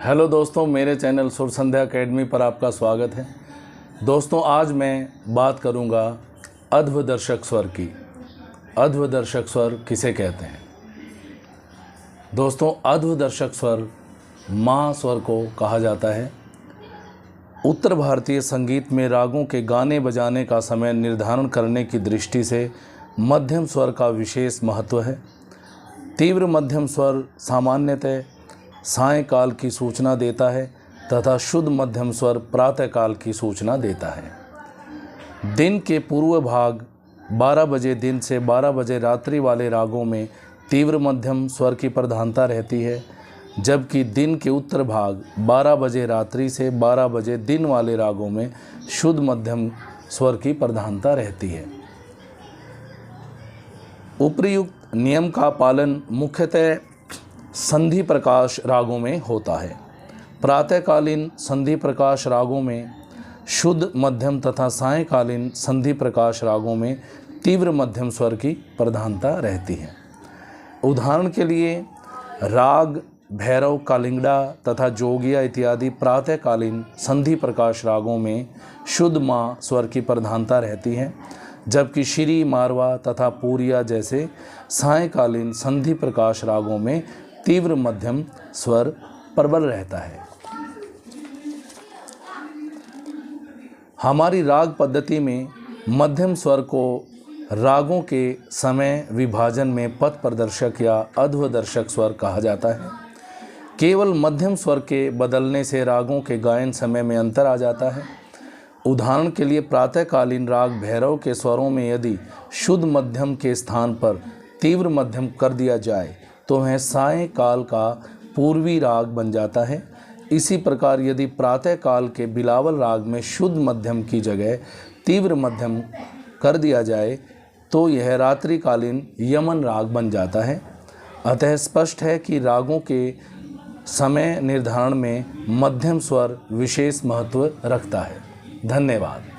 Hello दोस्तों, मेरे channel सुर संध्या अकेडमी पर आपका स्वागत है। दोस्तों, आज मैं बात करूंगा अध्वदर्शक स्वर की। अध्वदर्शक स्वर किसे कहते हैं? दोस्तों, अध्वदर्शक स्वर महास्वर को कहा जाता है। उत्तर भारतीय संगीत में रागों के गाने बजाने का समय निर्धारण करने की दृष्टि से मध्यम स्वर का विशेष महत्व है। तीव्र मध्यम स्वर सामान्यतः सायंकाल की सूचना देता है तथा शुद्ध मध्यम स्वर प्रातःकाल की सूचना देता है। दिन के पूर्व भाग 12 बजे दिन से 12 बजे रात्रि वाले रागों में तीव्र मध्यम स्वर की प्रधानता रहती है, जबकि दिन के उत्तर भाग 12 बजे रात्रि से 12 बजे दिन वाले रागों में शुद्ध मध्यम स्वर की प्रधानता रहती है। उपर्युक्त नियम का पालन मुख्यतः संधि प्रकाश रागों में होता है। प्रातःकालीन संधि प्रकाश रागों में शुद्ध मध्यम तथा सायंकालीन संधि प्रकाश रागों में तीव्र मध्यम स्वर की प्रधानता रहती है। उदाहरण के लिए राग भैरव, कालिंगड़ा तथा जोगिया इत्यादि प्रातःकालीन संधि प्रकाश रागों में शुद्ध माँ स्वर की प्रधानता रहती है, जबकि श्री, मारवा तथा पूरिया जैसे सायंकालीन संधि प्रकाश रागों में तीव्र मध्यम स्वर प्रबल रहता है। हमारी राग पद्धति में मध्यम स्वर को रागों के समय विभाजन में पथ प्रदर्शक या अध्वदर्शक स्वर कहा जाता है। केवल मध्यम स्वर के बदलने से रागों के गायन समय में अंतर आ जाता है। उदाहरण के लिए प्रातःकालीन राग भैरव के स्वरों में यदि शुद्ध मध्यम के स्थान पर तीव्र मध्यम कर दिया जाए तो वह सायंकाल का पूर्वी राग बन जाता है। इसी प्रकार यदि प्रातःकाल के बिलावल राग में शुद्ध मध्यम की जगह तीव्र मध्यम कर दिया जाए तो यह रात्रिकालीन यमन राग बन जाता है। अतः स्पष्ट है कि रागों के समय निर्धारण में मध्यम स्वर विशेष महत्व रखता है। धन्यवाद।